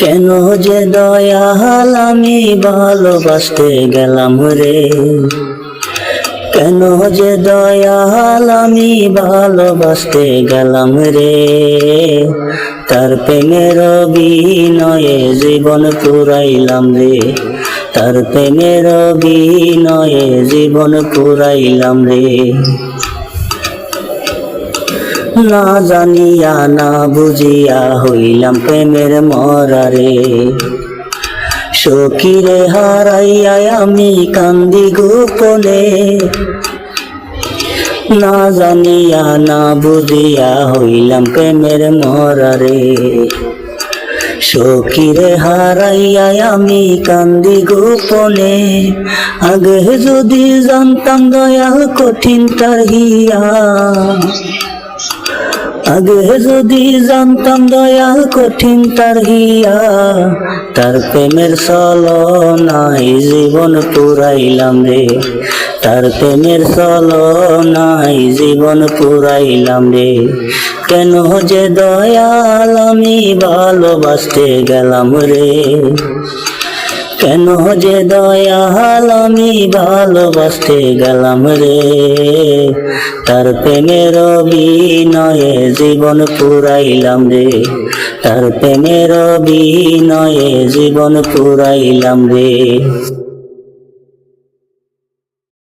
কেন যে দয়াল আমি ভালোবাসতে গেলাম রে, কেন যে দয়াল আমি ভালোবাসতে গেলাম রে, তার প্রেমের বিনয়ে জীবন পুরাইলাম রে, তার প্রেমের বিনয়ে জীবন পুরাইলাম রে। না জানিয়া না বুঝিয়া হইলাম প্রেমের মরারে, সখীরে হারাইয়া আমি কান্দি গোপনে। না জানিয়া না বুঝিয়া হইলাম প্রেমের মরারে, সখীরে হারাইয়া আমি কান্দি গোপনে। আগে যদি জানতাম দয়াল কঠিন তার হিয়া, আগে যদি জানতাম দয়াল কঠিন তার হিয়া, তার প্রেমের ছলনায় জীবন পুরাইলাম রে, তার প্রেমের ছলনায় জীবন পুরাইলাম রে। কেন যে দয়াল আমি ভালোবাসতে গেলাম রে, কেন যে দয়াল আমি ভালোবাসতে গেলাম রে, তার প্রেমের বিনয়ে জীবন পুরাইলাম রে, তার প্রেমের বিনয়ে জীবন পুরাইলাম রে।